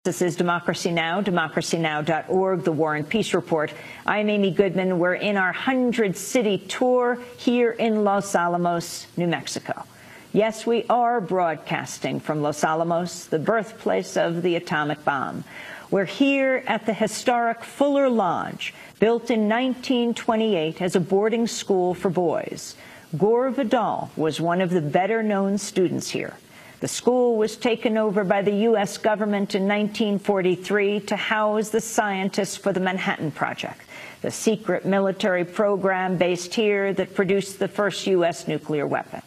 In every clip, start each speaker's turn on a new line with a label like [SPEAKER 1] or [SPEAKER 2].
[SPEAKER 1] This is Democracy Now!, democracynow.org, the War and Peace Report. I'm Amy Goodman. We're in our 100-city tour here in Los Alamos, New Mexico. Yes, we are broadcasting from Los Alamos, the birthplace of the atomic bomb. We're here at the historic Fuller Lodge, built in 1928 as a boarding school for boys. Gore Vidal was one of the better-known students here. The school was taken over by the U.S. government in 1943 to house the scientists for the Manhattan Project, the secret military program based here that produced the first U.S. nuclear weapon.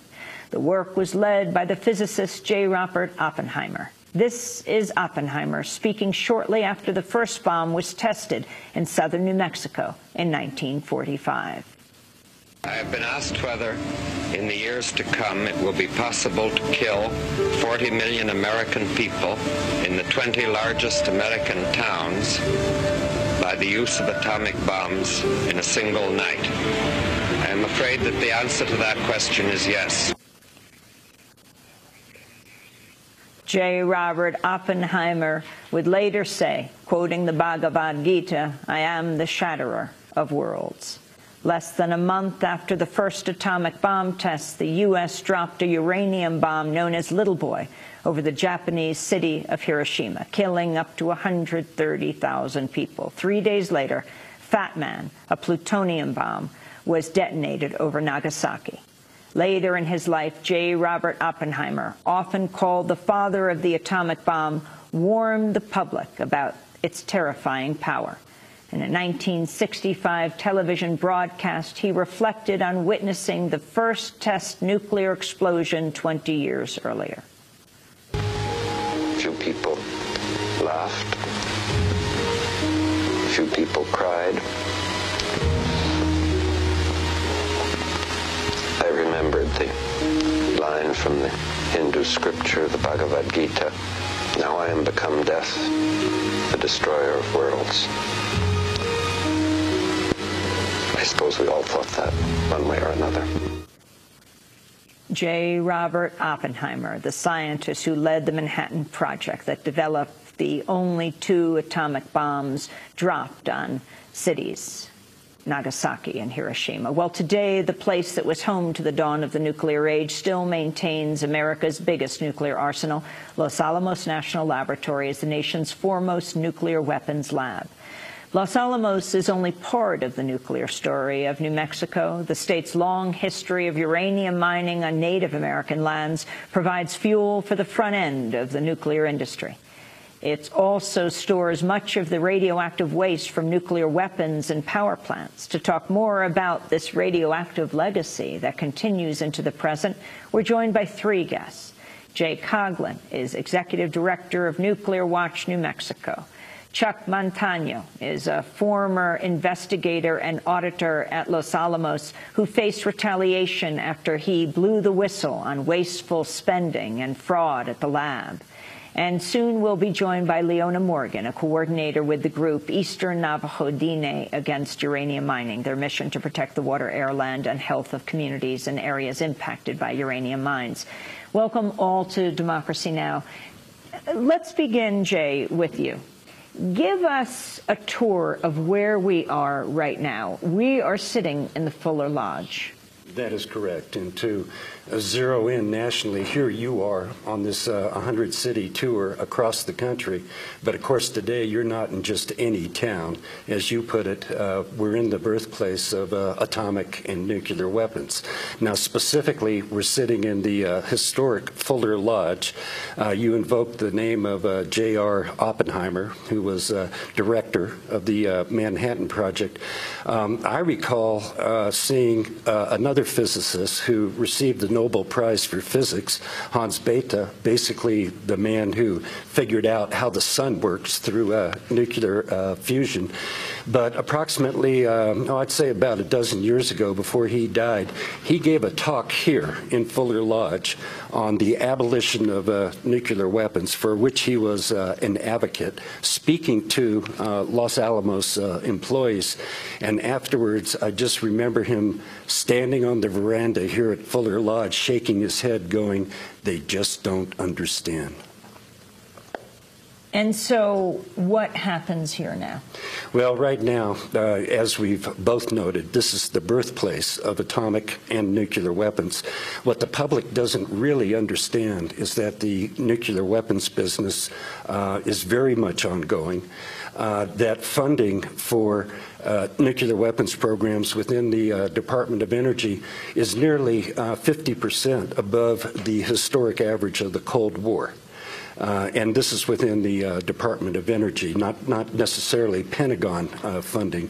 [SPEAKER 1] The work was led by the physicist J. Robert Oppenheimer. This is Oppenheimer speaking shortly after the first bomb was tested in southern New Mexico in 1945.
[SPEAKER 2] I have been asked whether, in the years to come, it will be possible to kill 40 million American people in the 20 largest American towns by the use of atomic bombs in a single night. I am afraid that the answer to that question is yes.
[SPEAKER 1] J. Robert Oppenheimer would later say, quoting the Bhagavad Gita, "I am the shatterer of worlds." Less than a month after the first atomic bomb tests, the U.S. dropped a uranium bomb known as Little Boy over the Japanese city of Hiroshima, killing up to 130,000 people. 3 days later, Fat Man, a plutonium bomb, was detonated over Nagasaki. Later in his life, J. Robert Oppenheimer, often called the father of the atomic bomb, warned the public about its terrifying power. In a 1965 television broadcast, he reflected on witnessing the first test nuclear explosion 20 years earlier.
[SPEAKER 2] Few people laughed. Few people cried. I remembered the line from the Hindu scripture, the Bhagavad Gita, "Now I am become death, the destroyer of worlds." I suppose we all thought that one way or another.
[SPEAKER 1] J. Robert Oppenheimer, the scientist who led the Manhattan Project that developed the only 2 atomic bombs dropped on cities, Nagasaki and Hiroshima. Well, today, the place that was home to the dawn of the nuclear age still maintains America's biggest nuclear arsenal. Los Alamos National Laboratory is the nation's foremost nuclear weapons lab. Los Alamos is only part of the nuclear story of New Mexico. The state's long history of uranium mining on Native American lands provides fuel for the front end of the nuclear industry. It also stores much of the radioactive waste from nuclear weapons and power plants. To talk more about this radioactive legacy that continues into the present, we're joined by 3 guests. Jay Coughlin is Executive Director of Nuclear Watch New Mexico. Chuck Montano is a former investigator and auditor at Los Alamos who faced retaliation after he blew the whistle on wasteful spending and fraud at the lab. And soon we'll be joined by Leona Morgan, a coordinator with the group Eastern Navajo Diné Against Uranium Mining, their mission to protect the water, air, land, and health of communities in areas impacted by uranium mines. Welcome all to Democracy Now! Let's begin, Jay, with you. Give us a tour of where we are right now. We are sitting in the Fuller Lodge.
[SPEAKER 3] That is correct. And to zero in nationally, here you are on this 100-city tour across the country. But of course, today you're not in just any town. As you put it, we're in the birthplace of atomic and nuclear weapons. Now, specifically, we're sitting in the historic Fuller Lodge. You invoked the name of J.R. Oppenheimer, who was director of the Manhattan Project. I recall seeing another physicist who received the Nobel Prize for Physics, Hans Bethe, basically the man who figured out how the sun works through nuclear fusion. But approximately, I'd say about a dozen years ago, before he died, he gave a talk here in Fuller Lodge on the abolition of nuclear weapons, for which he was an advocate, speaking to Los Alamos employees. And afterwards, I just remember him standing on the veranda here at Fuller Lodge, shaking his head, going, "They just don't understand."
[SPEAKER 1] And so what happens here now?
[SPEAKER 3] Well, right now, as we've both noted, this is the birthplace of atomic and nuclear weapons. What the public doesn't really understand is that the nuclear weapons business is very much ongoing, that funding for nuclear weapons programs within the Department of Energy is nearly 50% above the historic average of the Cold War. And this is within the Department of Energy, not necessarily Pentagon funding.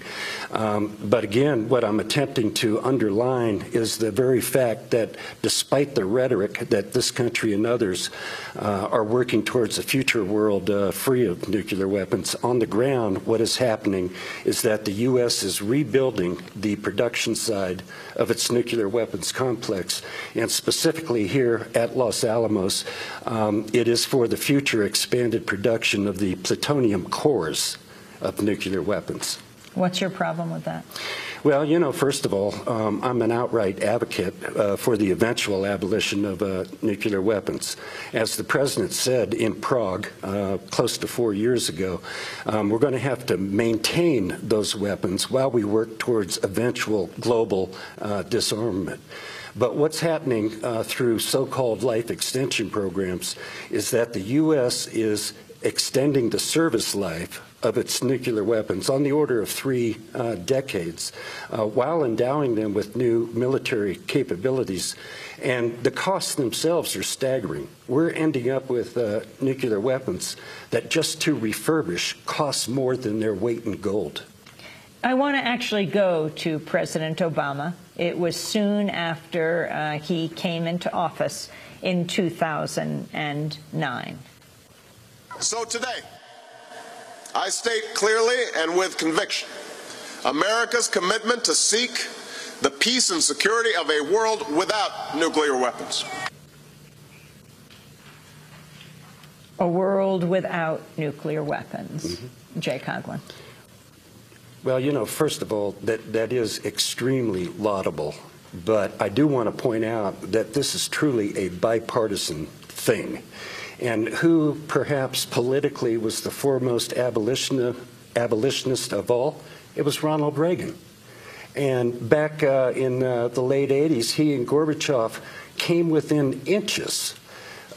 [SPEAKER 3] But again, what I'm attempting to underline is the very fact that despite the rhetoric that this country and others are working towards a future world free of nuclear weapons, on the ground what is happening is that the U.S. is rebuilding the production side of its nuclear weapons complex. And specifically here at Los Alamos, it is for the future expanded production of the plutonium cores of nuclear weapons.
[SPEAKER 1] What's your problem with that?
[SPEAKER 3] Well, you know, first of all, I'm an outright advocate for the eventual abolition of nuclear weapons. As the President said in Prague close to 4 years ago, we're going to have to maintain those weapons while we work towards eventual global disarmament. But what's happening through so-called life extension programs is that the U.S. is extending the service life of its nuclear weapons on the order of 3 decades, while endowing them with new military capabilities. And the costs themselves are staggering. We're ending up with nuclear weapons that just to refurbish costs more than their weight in gold.
[SPEAKER 1] I want to actually go to President Obama. It was soon after he came into office in 2009.
[SPEAKER 4] So today, I state clearly and with conviction America's commitment to seek the peace and security of a world without nuclear weapons.
[SPEAKER 1] A world without nuclear weapons. Jay Coughlin.
[SPEAKER 3] Well, you know, first of all, that is extremely laudable. But I do want to point out that this is truly a bipartisan thing. And who perhaps politically was the foremost abolitionist of all? It was Ronald Reagan. And back in the late 80s, he and Gorbachev came within inches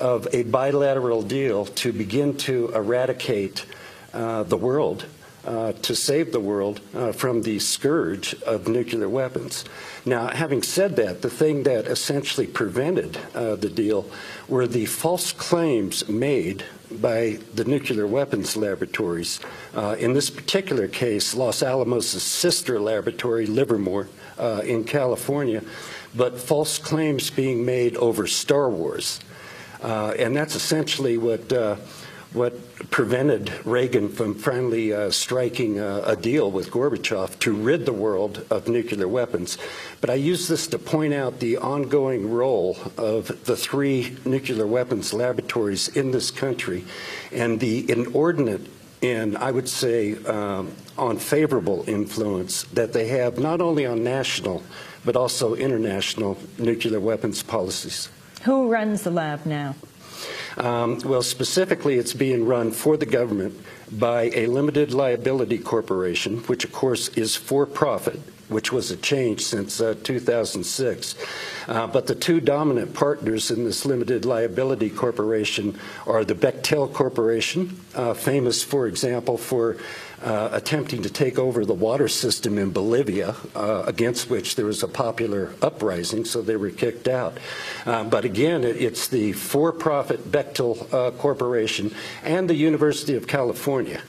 [SPEAKER 3] of a bilateral deal to begin to eradicate the world, to save the world from the scourge of nuclear weapons. Now, having said that, the thing that essentially prevented the deal were the false claims made by the nuclear weapons laboratories. In this particular case, Los Alamos' sister laboratory, Livermore, in California, but false claims being made over Star Wars. And that's essentially what prevented Reagan from finally striking a deal with Gorbachev to rid the world of nuclear weapons. But I use this to point out the ongoing role of the 3 nuclear weapons laboratories in this country and the inordinate and, I would say, unfavorable influence that they have not only on national but also international nuclear weapons policies.
[SPEAKER 1] Who runs the lab now?
[SPEAKER 3] Well, specifically, it's being run for the government by a limited liability corporation, which, of course, is for-profit, which was a change since 2006. But the 2 dominant partners in this limited liability corporation are the Bechtel Corporation, famous, for example, for attempting to take over the water system in Bolivia, against which there was a popular uprising, so they were kicked out. But again, it's the for-profit Bechtel Corporation and the University of California,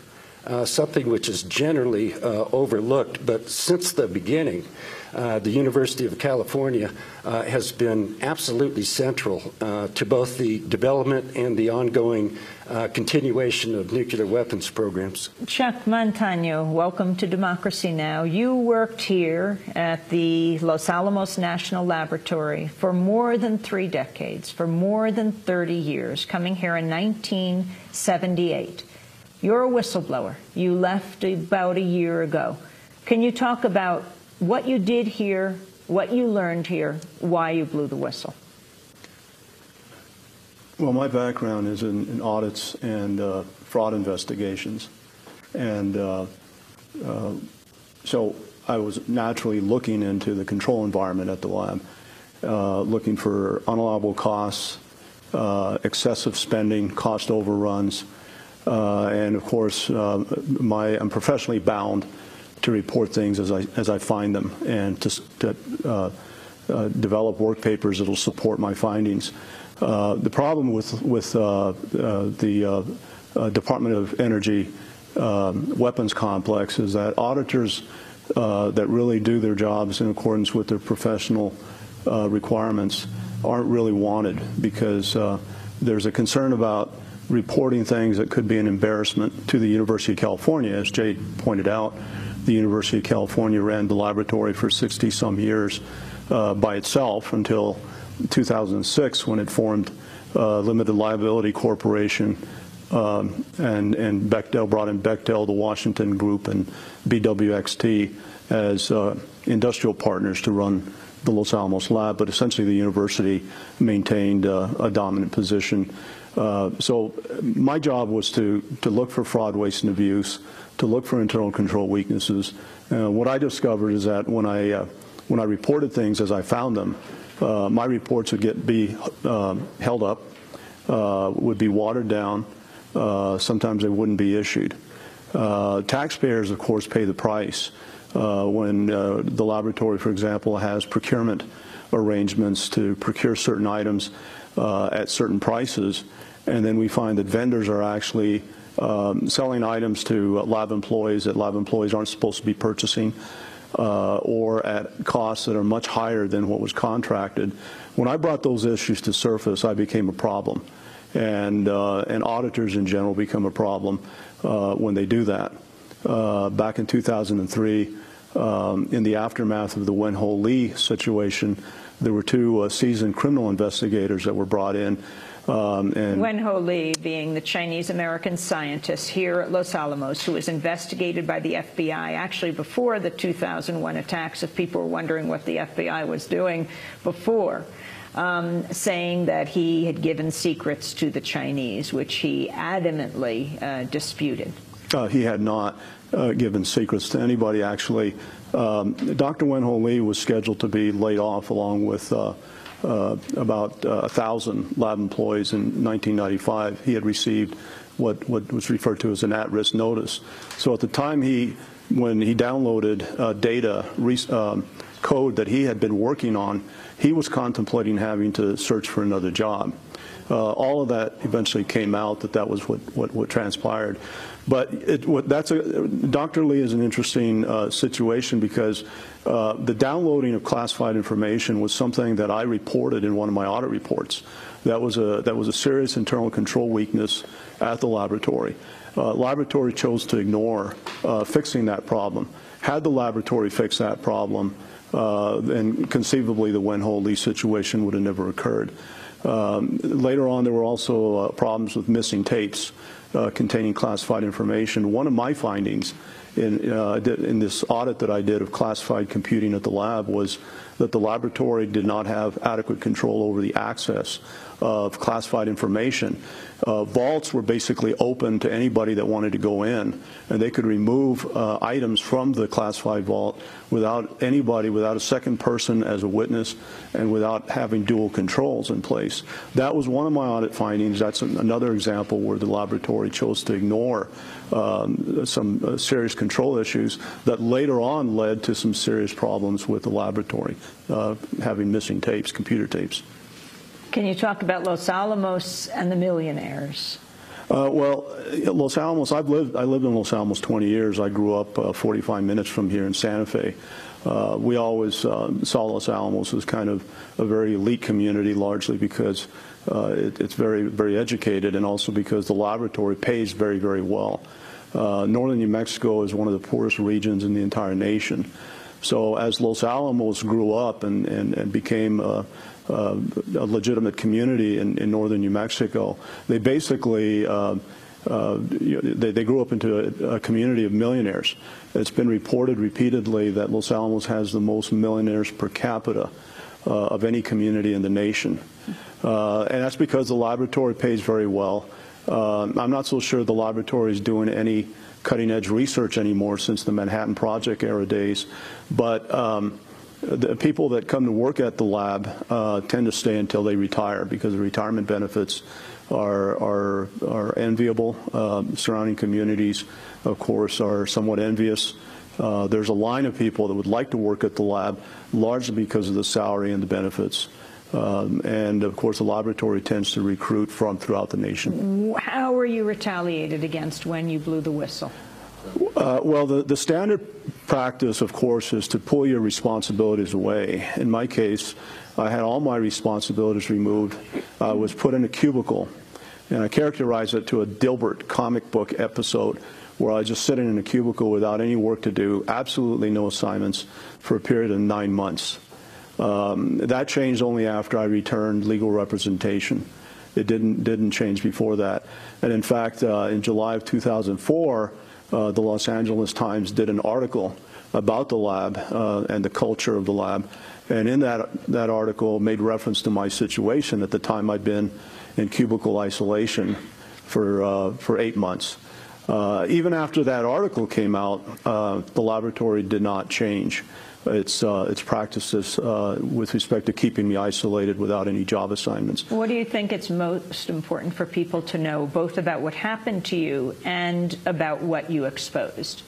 [SPEAKER 3] something which is generally overlooked. But since the beginning, the University of California has been absolutely central to both the development and the ongoing continuation of nuclear weapons programs.
[SPEAKER 1] Chuck Montano, welcome to Democracy Now! You worked here at the Los Alamos National Laboratory for more than 3 decades, for more than 30 years, coming here in 1978. You're a whistleblower. You left about a year ago. Can you talk about what you did here, what you learned here, why you blew the whistle?
[SPEAKER 5] Well, my background is in audits and fraud investigations. And so I was naturally looking into the control environment at the lab, looking for unallowable costs, excessive spending, cost overruns, and of course, I'm professionally bound to report things as I find them, and to develop work papers that will support my findings. The problem with the Department of Energy weapons complex is that auditors that really do their jobs in accordance with their professional requirements aren't really wanted, because there's a concern about reporting things that could be an embarrassment to the University of California. As Jay pointed out, the University of California ran the laboratory for 60-some years by itself until 2006, when it formed Limited Liability Corporation, and Bechtel brought in Bechtel, the Washington Group, and BWXT as industrial partners to run the Los Alamos lab, but essentially the university maintained a dominant position. So my job was to look for fraud, waste, and abuse, to look for internal control weaknesses. What I discovered is that when I reported things as I found them, my reports would be held up, would be watered down. Sometimes they wouldn't be issued. Taxpayers, of course, pay the price when the laboratory, for example, has procurement arrangements to procure certain items at certain prices, and then we find that vendors are actually selling items to lab employees that lab employees aren't supposed to be purchasing, or at costs that are much higher than what was contracted. When I brought those issues to surface, I became a problem. And auditors in general become a problem when they do that. Back in 2003, in the aftermath of the Wen-Ho Lee situation, there were two seasoned criminal investigators that were brought in.
[SPEAKER 1] Wen-Ho Lee being the Chinese-American scientist here at Los Alamos who was investigated by the FBI actually before the 2001 attacks, if people were wondering what the FBI was doing before. Saying that he had given secrets to the Chinese, which he adamantly disputed.
[SPEAKER 5] He had not given secrets to anybody, actually. Dr. Wen-Ho Lee was scheduled to be laid off along with about 1,000 lab employees in 1995. He had received what was referred to as an at-risk notice. So at the time when he downloaded data, code that he had been working on, he was contemplating having to search for another job. All of that eventually came out that was what transpired. But Dr. Lee is an interesting situation, because the downloading of classified information was something that I reported in one of my audit reports. That was a serious internal control weakness at the laboratory. Laboratory chose to ignore fixing that problem. Had the laboratory fixed that problem, and conceivably the Wen-Ho Lee situation would have never occurred. Later on, there were also problems with missing tapes containing classified information. One of my findings in this audit that I did of classified computing at the lab was that the laboratory did not have adequate control over the access of classified information. Vaults were basically open to anybody that wanted to go in, and they could remove items from the classified vault without a second person as a witness, and without having dual controls in place. That was one of my audit findings. That's another example where the laboratory chose to ignore some serious control issues that later on led to some serious problems with the laboratory, having missing tapes, computer tapes.
[SPEAKER 1] Can you talk about Los Alamos and the millionaires?
[SPEAKER 5] Well, Los Alamos, I lived in Los Alamos 20 years. I grew up 45 minutes from here in Santa Fe. We always saw Los Alamos as kind of a very elite community, largely because it's very, very educated, and also because the laboratory pays very, very well. Northern New Mexico is one of the poorest regions in the entire nation. So as Los Alamos grew up and became a legitimate community in northern New Mexico, they basically they grew up into a community of millionaires. It's been reported repeatedly that Los Alamos has the most millionaires per capita of any community in the nation. And that's because the laboratory pays very well. I'm not so sure the laboratory is doing any cutting-edge research anymore since the Manhattan Project era days, but the people that come to work at the lab tend to stay until they retire because the retirement benefits are enviable. Surrounding communities, of course, are somewhat envious. There's a line of people that would like to work at the lab, largely because of the salary and the benefits. And, of course, the laboratory tends to recruit from throughout the nation.
[SPEAKER 1] How were you retaliated against when you blew the whistle?
[SPEAKER 5] Well, the standard practice, of course, is to pull your responsibilities away. In my case, I had all my responsibilities removed. I was put in a cubicle, and I characterize it to a Dilbert comic book episode where I was just sitting in a cubicle without any work to do, absolutely no assignments, for a period of 9 months. That changed only after I returned legal representation. It didn't change before that. And in fact, in July of 2004, the Los Angeles Times did an article about the lab and the culture of the lab. And in that article made reference to my situation. At the time, I'd been in cubicle isolation for 8 months. Even after that article came out, the laboratory did not change its practices with respect to keeping me isolated without any job assignments.
[SPEAKER 1] What do you think it's most important for people to know, both about what happened to you and about what you exposed?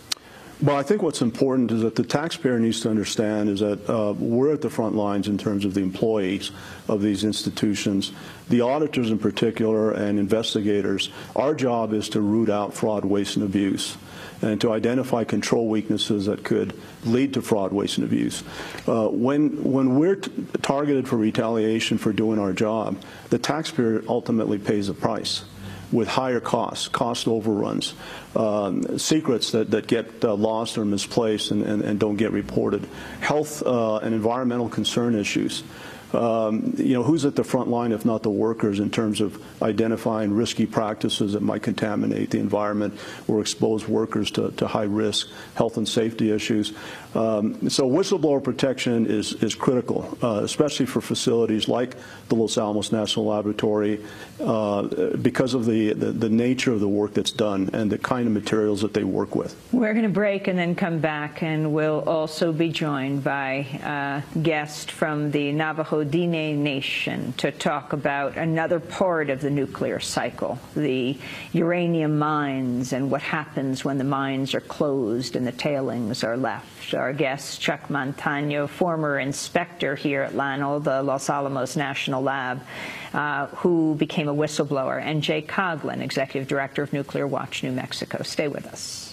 [SPEAKER 5] Well, I think what's important is that the taxpayer needs to understand is that we're at the front lines in terms of the employees of these institutions, the auditors in particular, and investigators. Our job is to root out fraud, waste, and abuse, and to identify control weaknesses that could lead to fraud, waste, and abuse. When we're targeted for retaliation for doing our job, the taxpayer ultimately pays the price with higher costs, cost overruns, secrets that get lost or misplaced and don't get reported, health and environmental concern issues. Who's at the front line if not the workers in terms of identifying risky practices that might contaminate the environment or expose workers to high risk health and safety issues. So whistleblower protection is critical, especially for facilities like the Los Alamos National Laboratory, because of the nature of the work that's done and the kind of materials that they work with.
[SPEAKER 1] We're going to break and then come back, and we'll also be joined by a guest from the Navajo Diné Nation to talk about another part of the nuclear cycle, the uranium mines and what happens when the mines are closed and the tailings are left. Our guest, Chuck Montano, former inspector here at LANL, the Los Alamos National Lab, who became a whistleblower, and Jay Coughlin, Executive Director of Nuclear Watch New Mexico. Stay with us.